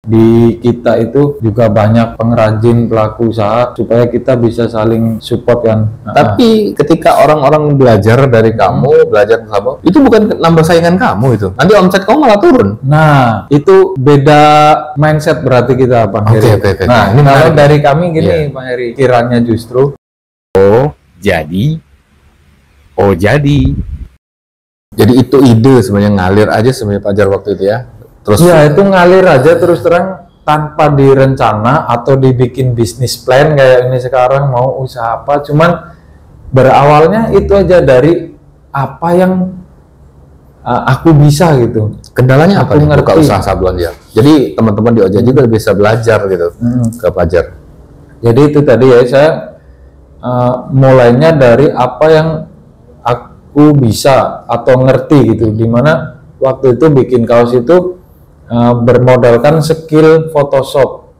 di kita itu juga banyak pengrajin pelaku usaha supaya kita bisa saling support kan. Tapi ketika orang-orang belajar dari kamu, belajar bersama, itu bukan nambah saingan kamu itu. Nanti omset kamu malah turun. Nah, itu beda mindset berarti kita, Bang Heri. Oke. Nah, Ini kalau menarik. dari kami gini, Bang Heri, kiranya justru Jadi itu ide sebenarnya ngalir aja sebenarnya Fajar waktu itu ya. Terus ya itu ngalir aja terus terang tanpa direncana atau dibikin bisnis plan kayak ini sekarang mau usaha apa, cuman berawalnya itu aja dari apa yang aku bisa gitu. kendalanya apa Aku nih buka ngerti. usaha sablon ya. Jadi teman-teman di Oja juga bisa belajar gitu ke Fajar. Jadi itu tadi ya, saya mulainya dari apa yang aku bisa atau ngerti gitu, dimana waktu itu bikin kaos itu bermodalkan skill Photoshop.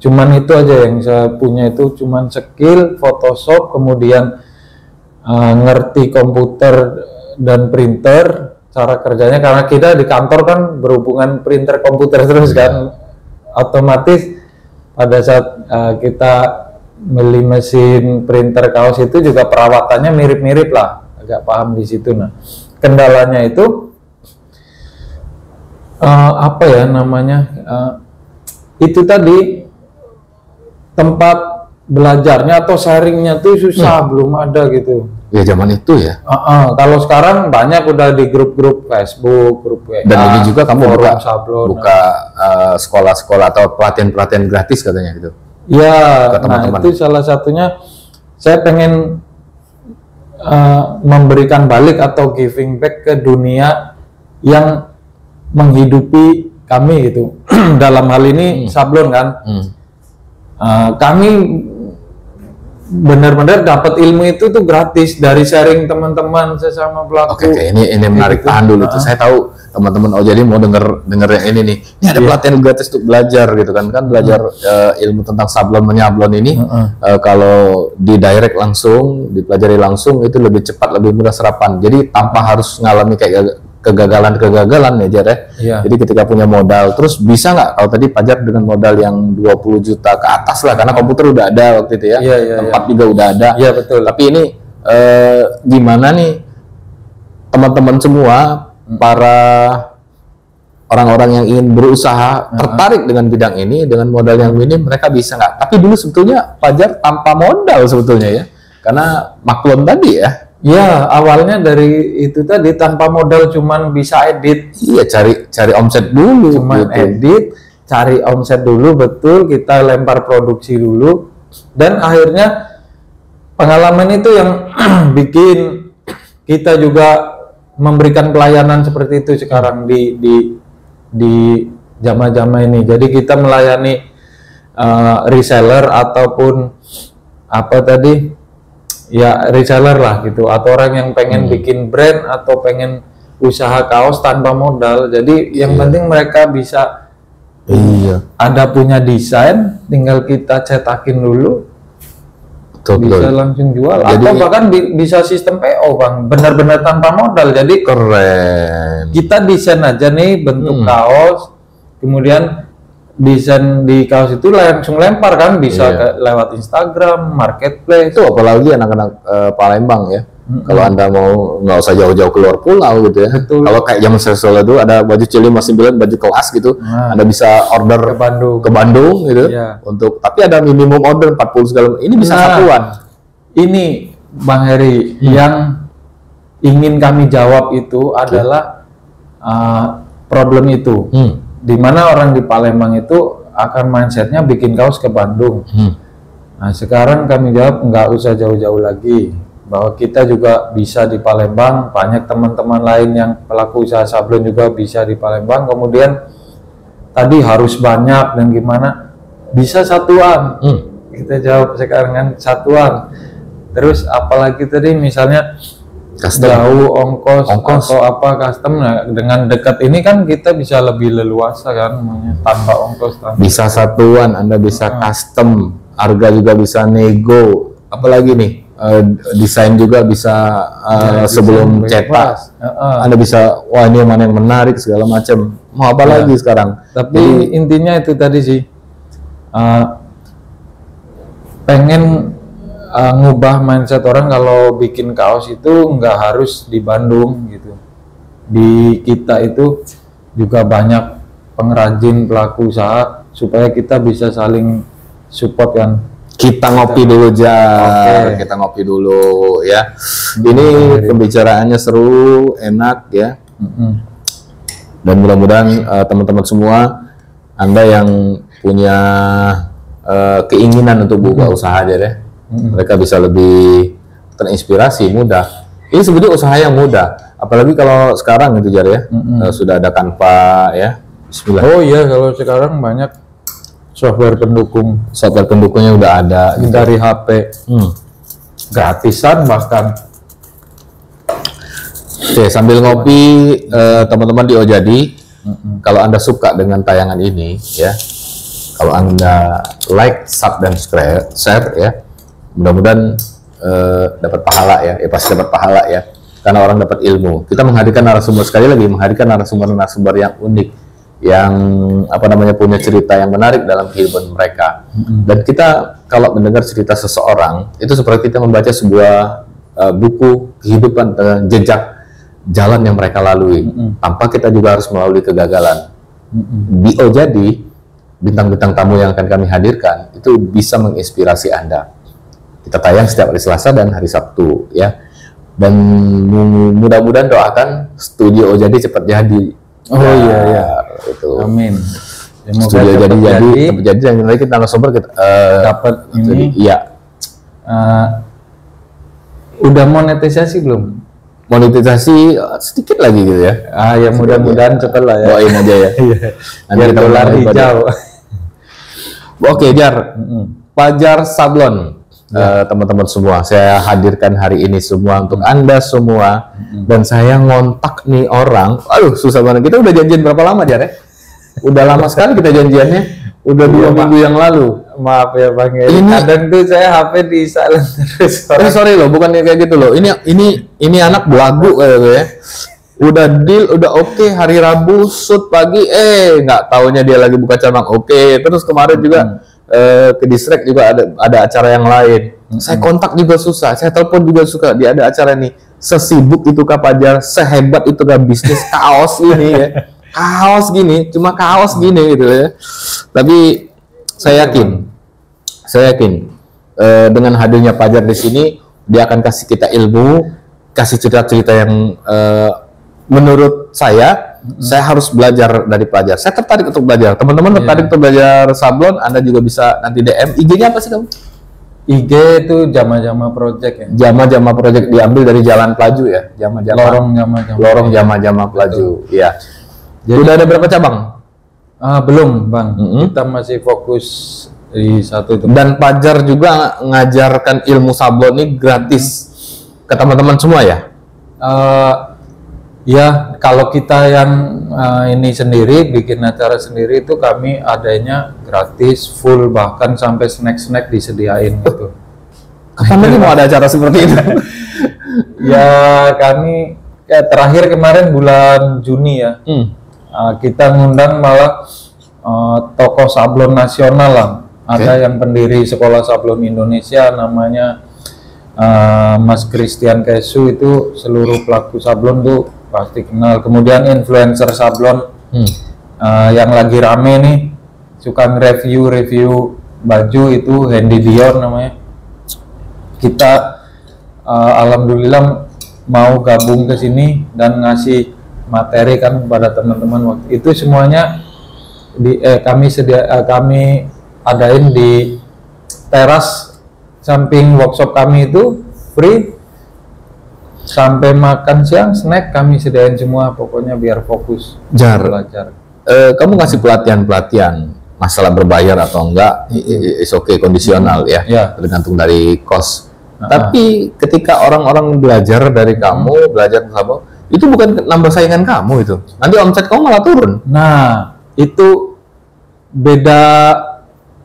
Cuman itu aja yang saya punya, itu cuman skill Photoshop, kemudian ngerti komputer dan printer, cara kerjanya karena kita di kantor kan berhubungan printer komputer terus kan, otomatis pada saat kita beli mesin printer kaos itu juga perawatannya mirip-mirip lah, agak paham di situ. Nah, kendalanya itu apa ya namanya, itu tadi tempat belajarnya atau sharingnya tuh susah, belum ada gitu. Ya zaman itu ya. Kalau sekarang banyak udah di grup-grup Facebook, grup WA, Dan ini juga kamu forum buka sablon. sekolah-sekolah atau pelatihan-pelatihan gratis katanya gitu. Ya, Ke nah teman-teman. itu salah satunya saya pengen memberikan balik atau giving back ke dunia yang menghidupi kami gitu. Dalam hal ini sablon kan. Kami benar-benar dapat ilmu itu tuh gratis dari sharing teman-teman sesama pelaku. Oke, ini menarik, Gitu. tahan dulu tuh. Saya tahu teman-teman oh jadi mau denger yang ini nih. Ini ada pelatihan gratis untuk belajar gitu kan belajar ilmu tentang sablon menyablon ini. Kalau di direct langsung, dipelajari langsung itu lebih cepat, lebih mudah serapan. Jadi tanpa harus ngalami kayak kegagalan ya Jar ya. Iya. Jadi ketika punya modal, terus bisa nggak kalau tadi Fajar dengan modal yang 20 juta ke atas lah, karena komputer udah ada waktu itu ya, Iya, tempat juga udah ada. Iya, betul. Tapi ini gimana nih teman-teman semua, para orang-orang yang ingin berusaha tertarik dengan bidang ini dengan modal yang minim, mereka bisa nggak? Tapi dulu sebetulnya Fajar tanpa modal sebetulnya ya, karena maklum tadi ya. Ya, awalnya dari itu tadi, tanpa modal, cuman bisa edit, Iya, cari omset dulu cuman gitu. edit, cari omset dulu, betul, kita lempar produksi dulu, dan akhirnya pengalaman itu yang bikin kita juga memberikan pelayanan seperti itu sekarang di jama-jama ini. Jadi kita melayani reseller ataupun apa tadi ya, reseller lah gitu, atau orang yang pengen bikin brand atau pengen usaha kaos tanpa modal. Jadi yang penting mereka bisa ada punya desain, tinggal kita cetakin dulu, bisa langsung jual. Jadi, atau bahkan bisa sistem PO Bang, benar-benar tanpa modal. Jadi keren. kita desain aja nih bentuk kaos, kemudian desain di kaos itu langsung lempar kan, bisa lewat Instagram, marketplace. Itu apalagi anak-anak Palembang ya. Kalau Anda mau nggak usah jauh-jauh keluar pulau gitu ya. Betul. Kalau kayak zaman saya dulu ada baju C59, baju kelas gitu, Anda bisa order ke Bandung gitu. Iya. Untuk tapi ada minimum order 40 segala. Ini bisa satuan. Ini Bang Heri, yang ingin kami jawab itu adalah problem itu. Di mana orang di Palembang itu akan mindsetnya bikin kaos ke Bandung. Nah sekarang kami jawab nggak usah jauh-jauh lagi, bahwa kita juga bisa di Palembang, banyak teman-teman lain yang pelaku usaha sablon juga bisa di Palembang. Kemudian tadi harus banyak dan gimana, bisa satuan. Kita jawab sekarang kan satuan. Terus apalagi tadi misalnya jauh ongkos atau apa custom, nah dengan dekat ini kan kita bisa lebih leluasa kan, tanpa ongkos bisa satuan, Anda bisa custom, harga juga bisa nego, apalagi nih desain juga bisa sebelum cetak, Anda bisa wah ini mana yang menarik segala macam. Mau apa lagi sekarang? Tapi intinya itu tadi sih, pengen ngubah mindset orang kalau bikin kaos itu nggak harus di Bandung gitu. Di kita itu juga banyak pengrajin, pelaku usaha, supaya kita bisa saling support kan. Kita ngopi dulu Jar, kita ngopi dulu ya. Ini pembicaraannya seru, enak ya. Dan mudah-mudahan teman-teman semua, Anda yang punya keinginan untuk buka usaha aja deh, mereka bisa lebih terinspirasi, mudah. Ini sebetulnya usaha yang mudah, apalagi kalau sekarang gitu Jar ya, sudah ada Canva ya. Bismillah. Oh iya, kalau sekarang banyak software pendukungnya udah ada gitu. Dari HP, gratisan bahkan. Oke, sambil ngopi teman-teman di Ojadi, kalau Anda suka dengan tayangan ini ya, kalau Anda like, sub dan share ya, mudah-mudahan dapat pahala ya, pasti dapat pahala ya, karena orang dapat ilmu. Kita menghadirkan narasumber, sekali lagi menghadirkan narasumber yang unik, yang punya cerita yang menarik dalam kehidupan mereka. Dan kita kalau mendengar cerita seseorang itu seperti kita membaca sebuah buku kehidupan, jejak jalan yang mereka lalui, tanpa kita juga harus melalui kegagalan. Di Ojadi, bintang-bintang tamu yang akan kami hadirkan itu bisa menginspirasi Anda. Kita tayang setiap hari Selasa dan hari Sabtu ya. Dan mudah-mudahan doakan studio Ojadi cepat jadi. Oh iya itu. Amin. Studio jadi dan nanti kita narasumber kita dapat ini. Iya. Udah monetisasi belum? Monetisasi sedikit lagi gitu ya. Ya mudah-mudahan cepat lah ya. Doain aja ya. Nanti kita dolar hijau. Oke Jar, Pajar Sablon. Teman-teman semua, saya hadirkan hari ini semua untuk Anda semua, dan saya ngontak nih orang, aduh susah banget. Kita udah janjian berapa lama Jar ya? Udah lama sekali kita janjiannya, udah 2 minggu yang lalu. Maaf ya Bang Heri, kadang tuh saya HP di silent terus. Sorry loh, bukan kayak gitu loh. Ini anak belagu kayak ya. Udah deal, udah oke, hari Rabu shoot pagi, nggak taunya dia lagi buka cabang. Terus kemarin juga ke distrik juga ada acara yang lain. Saya kontak juga susah, saya telepon juga suka. Dia ada acara nih, sesibuk itu Kak Pajar, sehebat itu kan bisnis kaos ini ya. Kaos gini, cuma kaos gini gitu ya. Tapi saya yakin dengan hadirnya Pajar di sini, dia akan kasih kita ilmu, kasih cerita-cerita yang menurut saya harus belajar dari Pajar. Saya tertarik untuk belajar. Teman-teman tertarik untuk belajar sablon, Anda juga bisa nanti DM. IG-nya apa sih kamu? IG itu Jama-Jama Project ya. Jama-Jama Project, diambil dari Jalan Pelaju ya. Lorong Jama-Jama Pelaju. Iya. Udah ada berapa cabang? Belum Bang. Kita masih fokus di satu itu. Dan Pajar juga ngajarkan ilmu sablon ini gratis ke teman-teman semua ya? Ya, kalau kita yang ini sendiri, bikin acara sendiri itu kami adanya gratis, full, bahkan sampai snack-snack disediain gitu. Kapan lagi mau ada acara seperti itu? Ya, kami terakhir kemarin bulan Juni ya, kita ngundang malah tokoh sablon nasional lah. Ada yang pendiri Sekolah Sablon Indonesia, namanya Mas Christian Kesu, itu seluruh pelaku sablon tuh pasti kenal. Kemudian influencer sablon yang lagi rame nih, suka nge-review baju, itu Hendy Dion namanya. Kita alhamdulillah mau gabung ke sini dan ngasih materi kan kepada teman-teman. Waktu itu semuanya kami adain di teras samping workshop kami, itu free. Sampai makan siang, snack kami sediain semua, pokoknya biar fokus belajar. Kamu ngasih pelatihan masalah berbayar atau enggak, is okay, kondisional ya, tergantung dari cost. Tapi ketika orang-orang belajar dari kamu, belajar sablon, itu bukan nambah saingan kamu, itu nanti omset kamu malah turun. Nah, itu beda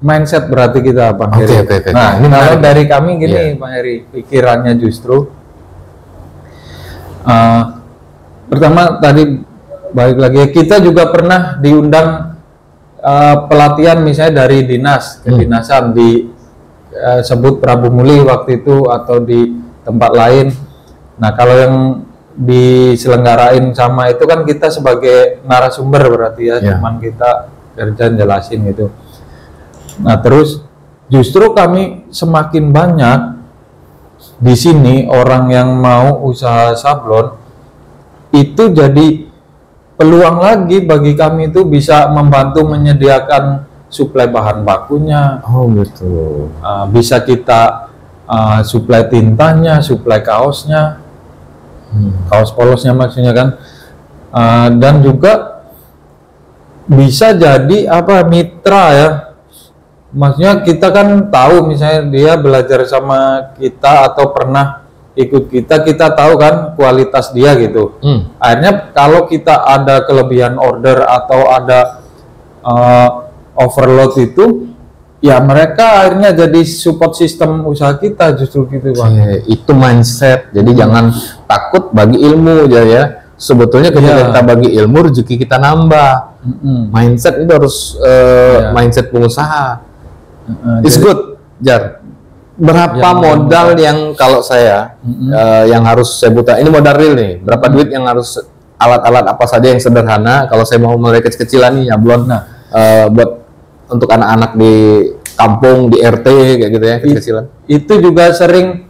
mindset berarti kita, Bang Heri. Nah, ini kalau dari kami gini, Bang Heri, pikirannya justru pertama tadi balik lagi kita juga pernah diundang pelatihan misalnya dari dinas kedinasan di sebut Prabu Muli waktu itu atau di tempat lain. Nah kalau yang diselenggarain sama itu kan kita sebagai narasumber berarti ya, cuman kita kerja jelasin gitu. Nah terus justru kami semakin banyak di sini orang yang mau usaha sablon itu jadi peluang lagi bagi kami itu bisa membantu menyediakan suplai bahan bakunya. Oh gitu. Bisa kita suplai tintanya, suplai kaosnya, kaos polosnya maksudnya kan, dan juga bisa jadi mitra ya. Maksudnya kita kan tahu misalnya dia belajar sama kita atau pernah ikut kita tahu kan kualitas dia gitu. Akhirnya kalau kita ada kelebihan order atau ada overload itu, ya mereka akhirnya jadi support sistem usaha kita justru gitu Bang. Itu mindset. Jadi jangan takut bagi ilmu ya. Sebetulnya ketika kita bagi ilmu, rezeki kita nambah. Mindset itu harus mindset pengusaha. It's good, Jar. Berapa modal yang kalau saya yang harus saya buta? Ini modal real nih. Berapa duit yang harus alat-alat apa saja yang sederhana? Kalau saya mau mulai kecil-kecilan nih nyablon, buat untuk anak-anak di kampung di RT kayak gitu ya kecil-kecilan. Itu juga sering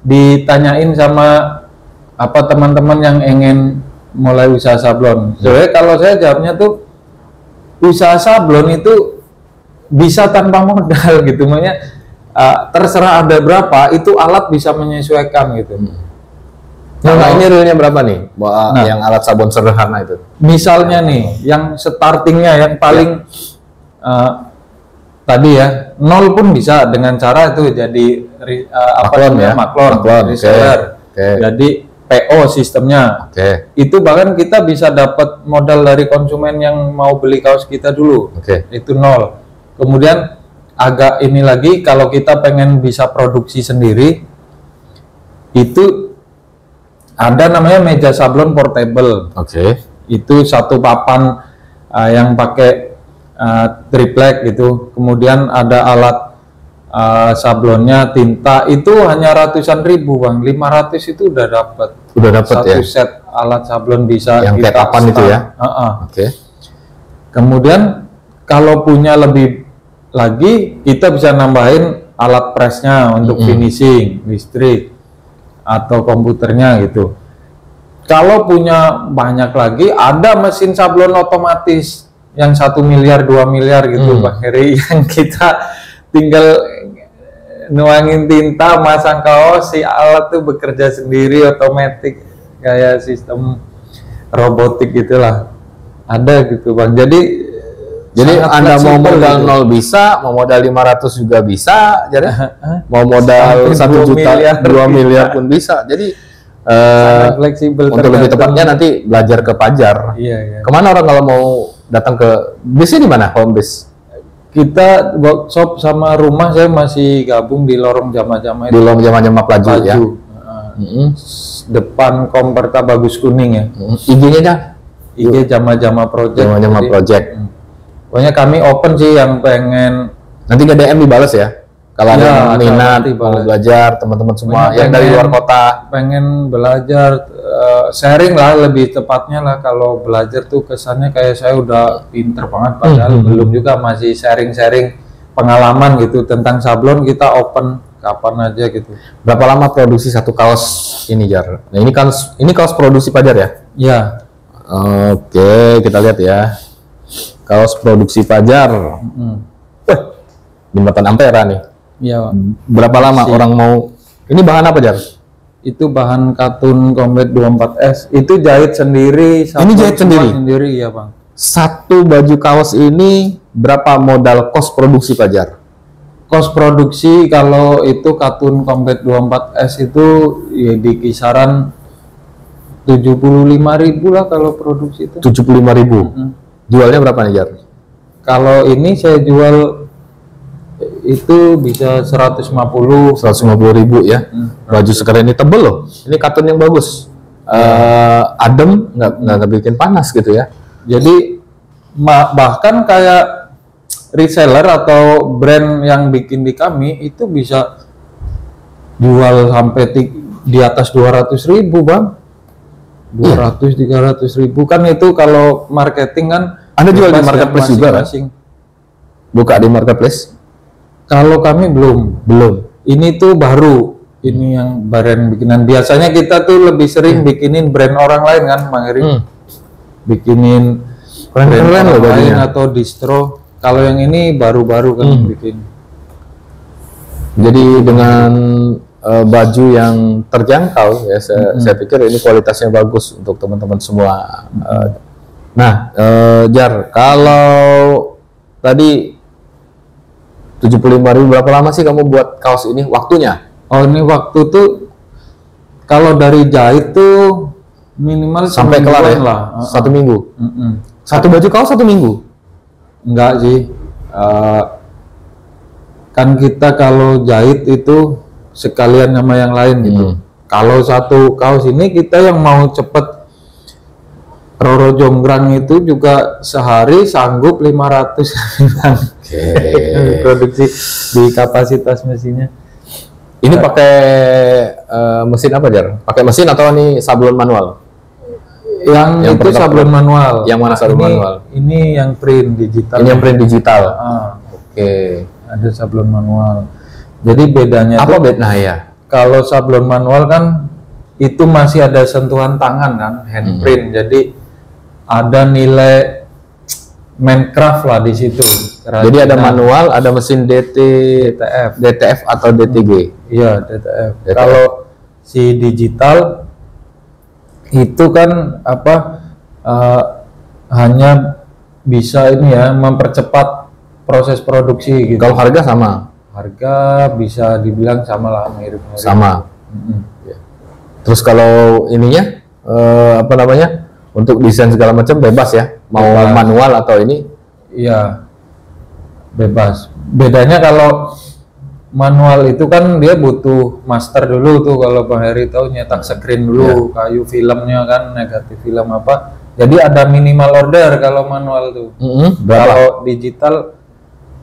ditanyain sama teman-teman yang ingin mulai usaha sablon. Soalnya kalau saya jawabnya tuh usaha sablon itu bisa tanpa modal gitu, makanya terserah ada berapa, itu alat bisa menyesuaikan gitu. Nah, ini realnya berapa nih? Yang alat sabun sederhana itu? Misalnya nih, yang startingnya yang paling tadi ya, 0 pun bisa dengan cara itu jadi maklon, reseller. Jadi PO sistemnya. Itu bahkan kita bisa dapat modal dari konsumen yang mau beli kaos kita dulu. Itu 0. Kemudian agak ini lagi, kalau kita pengen bisa produksi sendiri, itu ada namanya meja sablon portable. Itu satu papan yang pakai triplek gitu. Kemudian ada alat sablonnya, tinta, itu hanya ratusan ribu Bang. 500 itu udah dapat. Satu set alat sablon bisa yang kita kayak papan itu ya. Kemudian kalau punya lebih lagi, kita bisa nambahin alat pressnya untuk finishing, listrik atau komputernya gitu. Kalau punya banyak lagi, ada mesin sablon otomatis yang 1 miliar 2 miliar gitu Bang Heri, yang kita tinggal nuangin tinta, masang kaos, si alat tuh bekerja sendiri otomatis kayak sistem robotik gitulah, ada gitu Bang. Jadi Anda mau modal 0 bisa, mau modal 500 juga bisa, jadi mau modal 1 juta, 2 miliar pun bisa. Jadi fleksibel. Untuk lebih tepatnya nanti belajar ke Pajar. Kemana orang kalau mau datang ke bisnya di mana? Home base? Kita workshop sama rumah saya masih gabung di Lorong Jama-Jama. Di Lorong Jama-Jama Plaju ya. Depan Komperta Bagus Kuning ya. IG-nya dah? IG Jama-Jama Project. Jama-Jama Project. Pokoknya kami open sih yang pengen. Nanti ke DM dibales ya. Kalau ada yang minat mau belajar, teman-teman semua yang dari luar kota pengen belajar, sharing lah lebih tepatnya lah. Kalau belajar tuh kesannya kayak saya udah pinter banget, padahal belum juga, masih sharing-sharing pengalaman gitu tentang sablon. Kita open kapan aja gitu. Berapa lama produksi satu kaos ini, Jar? Nah ini kaos produksi Pajar ya? Iya. Oke, kita lihat ya. Kaos produksi Pajar. Jembatan Ampera nih. Iya. Berapa lama orang mau? Ini bahan apa, Jar? Itu bahan katun Combat 24S. Itu jahit sendiri. Ini jahit sendiri? Sendiri ya Bang. Satu baju kaos ini berapa modal kos produksi Pajar? Kos produksi kalau itu katun Combat 24S itu ya di kisaran 75.000 lah kalau produksi itu. 75.000. Jualnya berapa nih, Jar? Kalau ini saya jual itu bisa 150.000 ya. Baju sekeren ini tebel loh. Ini katun yang bagus. adem, nggak bikin panas gitu ya. Jadi bahkan kayak reseller atau brand yang bikin di kami itu bisa jual sampai di atas 200.000 Bang. 200-300.000 kan itu kalau marketing kan. Anda jual di marketplace juga kan? Buka di marketplace? Kalau kami belum. Ini tuh baru. Ini yang brand bikinan. Biasanya kita tuh lebih sering bikinin brand orang lain kan, Bang Heri. Bikinin brand orang lain atau distro. Kalau yang ini baru-baru kan bikin. Jadi dengan baju yang terjangkau ya, saya pikir ini kualitasnya bagus untuk teman-teman semua. Jar, kalau tadi 75.000, berapa lama sih kamu buat kaos ini waktunya? Oh, ini waktu tuh kalau dari jahit tuh minimal sampai kelar ya? Lah. 1 minggu. Satu baju kaos 1 minggu? Enggak sih. Kan kita kalau jahit itu sekalian sama yang lain gitu. Kalau satu kaos ini kita yang mau cepet, Roro Jonggrang itu juga sehari sanggup 500 produksi di kapasitas mesinnya. Ini pakai mesin apa, Jar? Pakai mesin atau ini sablon manual? Yang itu sablon manual. Yang mana sablon manual? Ini yang print digital. Ini yang print digital. Ada sablon manual. Jadi bedanya apa bedanya ya? Kalau sablon manual kan itu masih ada sentuhan tangan kan, handprint. Jadi ada nilai Minecraft lah di situ. Jadi ada manual, ada mesin DTF atau DTG. Iya, DTF. Kalau si digital itu kan hanya bisa ini ya, mempercepat proses produksi gitu. Kalau harga sama? Harga bisa dibilang sama lah, mirip-mirip. Sama. Terus kalau ininya untuk desain segala macam bebas ya, mau manual atau ini? Iya, bebas. Bedanya kalau manual itu kan dia butuh master dulu tuh, kalau Bang Heri tahu, nyetak screen dulu, kayu filmnya kan, negatif film apa. Jadi ada minimal order kalau manual tuh. Kalau digital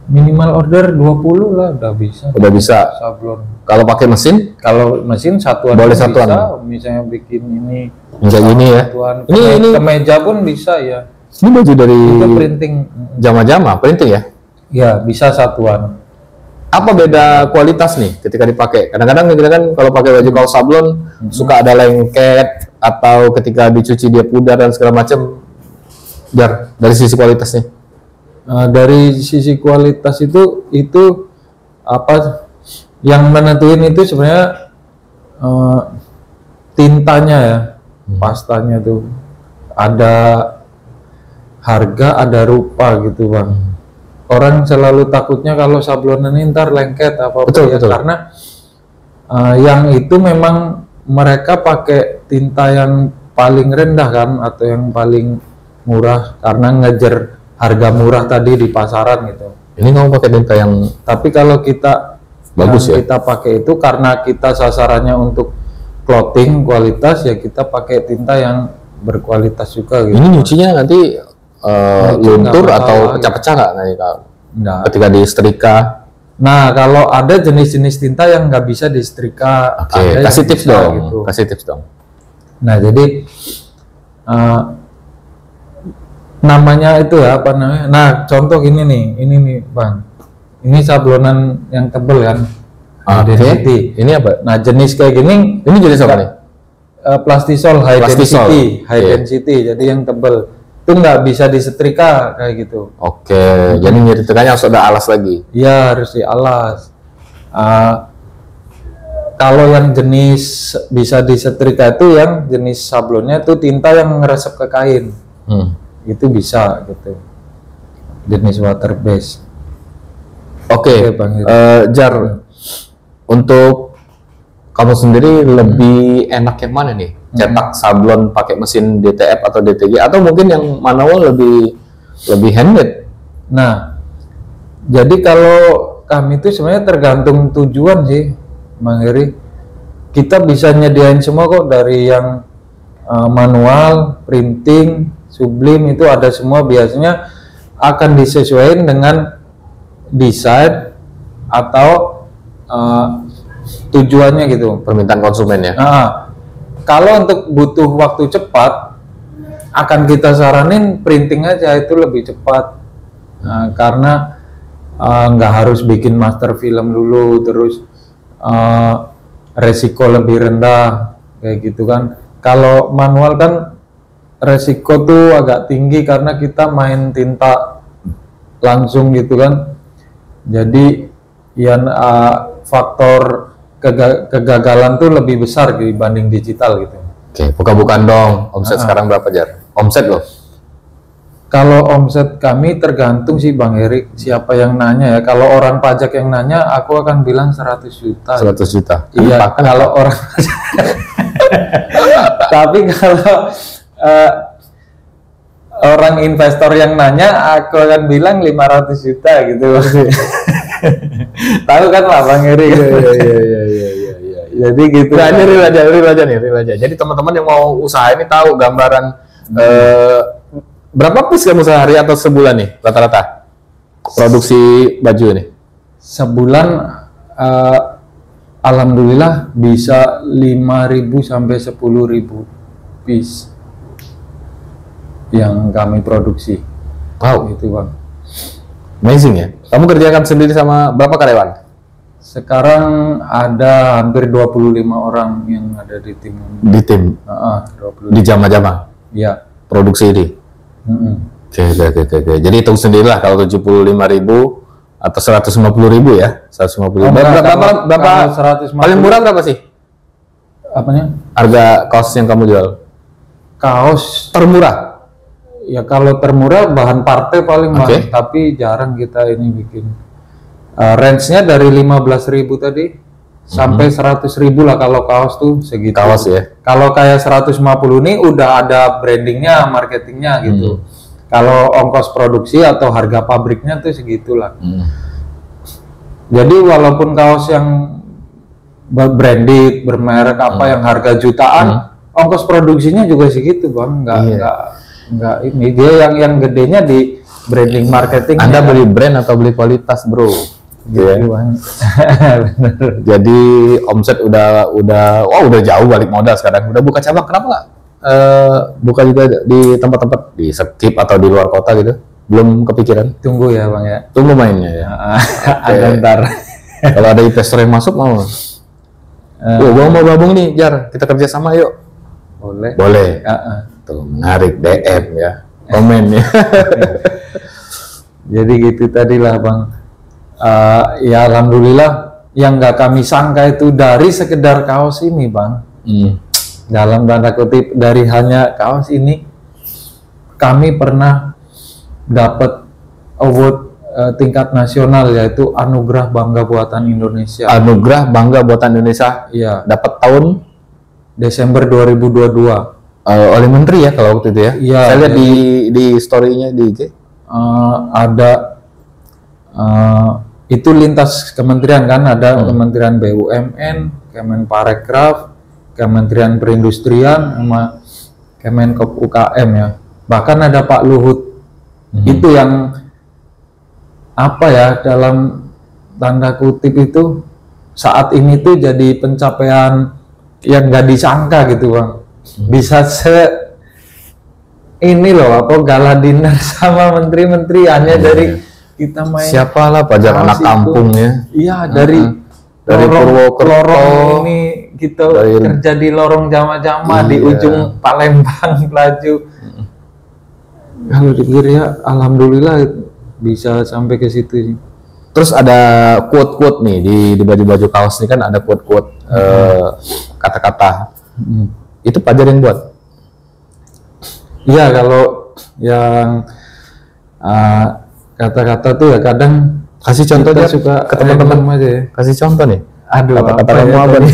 minimal order 20 lah udah bisa. Udah bisa. Sablon. Kalau pakai mesin? Kalau mesin satuan boleh satuan. Bisa, misalnya bikin ini. Bisa gini ya. Ini kemeja pun bisa ya. Ini baju dari itu printing. Jama-jama printing ya? Ya, bisa satuan. Apa beda kualitas nih ketika dipakai? Kadang-kadang kita kan kalau pakai baju kaos sablon suka ada lengket atau ketika dicuci dia pudar dan segala macam. Jar, dari sisi kualitasnya? Dari sisi kualitas itu apa yang menentuin itu sebenarnya tintanya ya, pastanya tuh ada harga, ada rupa gitu Bang. Orang selalu takutnya kalau sablonan ini ntar lengket apa betul. Karena yang itu memang mereka pakai tinta yang paling rendah kan, atau yang paling murah karena ngejar harga murah tadi di pasaran gitu. Ini kamu pakai tinta yang, tapi kalau kita bagus ya, kita pakai itu karena kita sasarannya untuk clothing kualitas, ya kita pakai tinta yang berkualitas juga gitu. Ini nyucinya nanti luntur atau pecah-pecah nggak Nggak. Ketika disetrika? Nah, kalau ada jenis-jenis tinta yang nggak bisa disetrika, kasih tips dong gitu. Kasih tips dong. Nah, jadi namanya itu ya, apa namanya? Nah, contoh ini nih Bang, ini sablonan yang tebel kan, density. Ini apa? Nah, jenis kayak gini, ini jenis apa nih? Plastisol high density, jadi yang tebel itu nggak bisa disetrika kayak gitu. Jadi nyetrikanya harus ada alas lagi? Iya, harus dialas. Kalau yang jenis bisa disetrika itu yang jenis sablonnya itu tinta yang ngeresep ke kain. Itu bisa gitu, jenis water base. Jar, untuk kamu sendiri lebih enak yang mana nih? Cetak sablon pakai mesin DTF atau DTG, atau mungkin yang manual lebih handmade? Nah, jadi kalau kami itu sebenarnya tergantung tujuan sih, Bang Heri. Kita bisa nyediain semua kok, dari yang manual, printing, sublim itu ada semua, biasanya akan disesuaikan dengan desain atau tujuannya gitu, permintaan konsumen ya. Kalau untuk butuh waktu cepat akan kita saranin printing aja, itu lebih cepat. Karena nggak harus bikin master film dulu, terus resiko lebih rendah kayak gitu kan. Kalau manual kan resiko tuh agak tinggi karena kita main tinta langsung gitu kan. Jadi yang faktor kegagalan tuh lebih besar dibanding digital gitu. Oke, buka-bukaan dong. Omset sekarang berapa, Jar? Omset loh. Kalau omset kami tergantung sih Bang Erik, siapa yang nanya ya. Kalau orang pajak yang nanya, aku akan bilang 100 juta. 100 juta. Iya, kalau orang tapi kalau orang investor yang nanya, aku akan bilang 500 juta gitu. Tahu kan Pak Bang Erik? Iya. Jadi gitu. Nah, ini real aja. Jadi teman-teman yang mau usaha ini tahu gambaran berapa piece kamu sehari atau sebulan nih rata-rata produksi baju ini? Sebulan alhamdulillah bisa 5.000 sampai 10.000 piece yang kami produksi. Wow, itu Bang. Amazing ya. Kamu kerjakan sendiri sama berapa karyawan? Sekarang ada hampir 25 orang yang ada di tim. Di tim? 25. Di Jama-Jama? Iya. Produksi ini? Oke. Jadi hitung sendirilah kalau 75.000 atau 150.000 ya? 150.000. Berapa? Paling murah berapa sih? Apanya? Harga kaos yang kamu jual? Kaos termurah? Ya kalau termurah bahan partai paling mahal, tapi jarang kita ini bikin. Range-nya dari 15.000 tadi sampai 100.000 lah kalau kaos tuh segitu. Kaos ya. Kalau kayak 150 ini udah ada brandingnya, marketingnya gitu. Kalau ongkos produksi atau harga pabriknya tuh segitulah. Jadi walaupun kaos yang branded, bermerek apa yang harga jutaan, ongkos produksinya juga segitu Bang. Enggak ini dia yang gedenya di branding marketing. Anda beli brand atau beli kualitas, Bro? Gitu, jadi omset udah jauh balik modal sekarang. Udah buka cabang, kenapa nggak buka juga di tempat-tempat di Sekip atau di luar kota gitu? Belum kepikiran? Tunggu ya Bang ya. Tunggu mainnya ya. Ada ntar. Kalau ada investor yang masuk mau? Yuk, gua mau gabung nih, Jar. Kita kerja sama yuk. Boleh. Tuh menarik, DM ya, komen ya. Jadi gitu tadilah Bang. Ya alhamdulillah yang nggak kami sangka itu dari sekedar kaos ini Bang. Dalam tanda kutip dari hanya kaos ini kami pernah dapat award tingkat nasional, yaitu Anugerah Bangga Buatan Indonesia. Anugerah Bangga Buatan Indonesia. Iya. Dapat tahun Desember 2022. Oleh Menteri ya kalau waktu itu ya. Iya. Saya lihat di story-nya di IG. Ada itu lintas kementerian kan, ada Kementerian BUMN, Kemenparekraf, Kementerian Perindustrian, sama Kemenkop UKM ya. Bahkan ada Pak Luhut. Itu yang apa ya, dalam tanda kutip itu saat ini tuh jadi pencapaian yang nggak disangka gitu Bang. Bisa ini loh, apa gala dinner sama menteri-menteri hanya dari kita main. Siapalah pajak anak kampung ya. Iya, dari lorong ini kita kerja di lorong Jama-Jama di ujung Palembang Pelaju. Kalau dipikir ya alhamdulillah bisa sampai ke situ sih. Terus ada quote-quote nih di baju-baju kaos ini kan ada quote-quote kata-kata. Itu Pajar yang buat? Iya, kalau yang kata-kata tuh ya kadang kasih contoh aja suka ke teman-teman aja ya. Kasih contoh nih. Aduh, kata-kata kamu apa nih?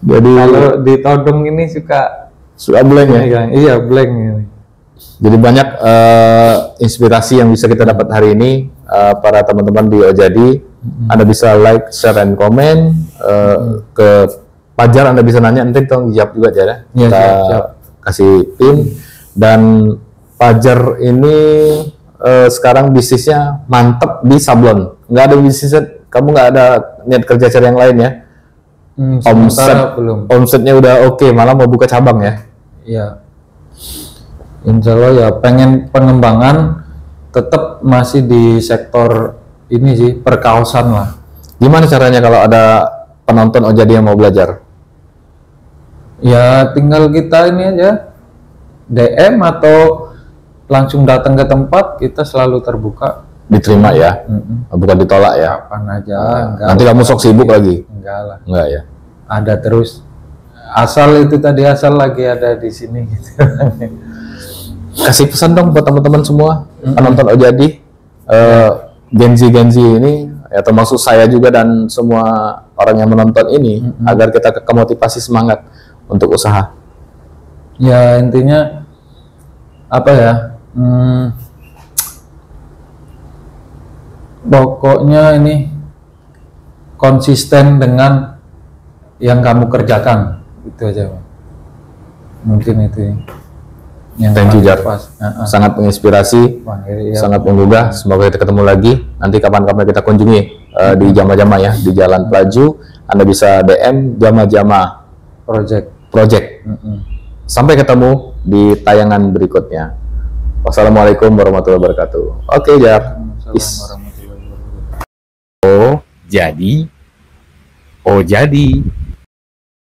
Jadi kalau di todong ini suka blank ya? Iya, blank ini. Jadi banyak inspirasi yang bisa kita dapat hari ini para teman-teman di Ojadi. Anda bisa like, share, dan komen ke Pajar Anda bisa nanya, nanti tolong jawab juga Jar ya. Iya, Kita siap. kasih pin. Dan Pajar ini sekarang bisnisnya mantep di sablon. Nggak ada bisnisnya, kamu nggak ada niat kerja cari yang lain ya? Omsetnya udah oke, malah mau buka cabang ya? Iya. Insya Allah ya pengen pengembangan tetap masih di sektor ini sih, perkaosan lah. Gimana caranya kalau ada penonton Ojadi yang mau belajar? Ya tinggal kita ini aja DM atau langsung datang ke tempat, kita selalu terbuka. Diterima ya, bukan ditolak ya. Kapan aja. Nanti kamu sok sibuk lagi? Enggak lah. Enggak ya. Ada terus. Asal itu tadi, asal lagi ada di sini gitu. Kasih pesan dong buat teman-teman semua penonton Ojadi, Genzi ini ya, termasuk saya juga dan semua orang yang menonton ini, agar kita kemotivasi semangat untuk usaha. Ya intinya apa ya? Pokoknya ini konsisten dengan yang kamu kerjakan, itu aja. Mungkin itu yang Thank you Jar, pas. sangat menginspirasi, sangat menggugah. Semoga kita ketemu lagi nanti kapan-kapan kita kunjungi di Jama-Jama ya, di Jalan Pelaju. Anda bisa DM Jama-Jama Project. Sampai ketemu di tayangan berikutnya. Wassalamualaikum warahmatullahi wabarakatuh. Oke Jar. Assalamualaikum warahmatullahi wabarakatuh. Oh jadi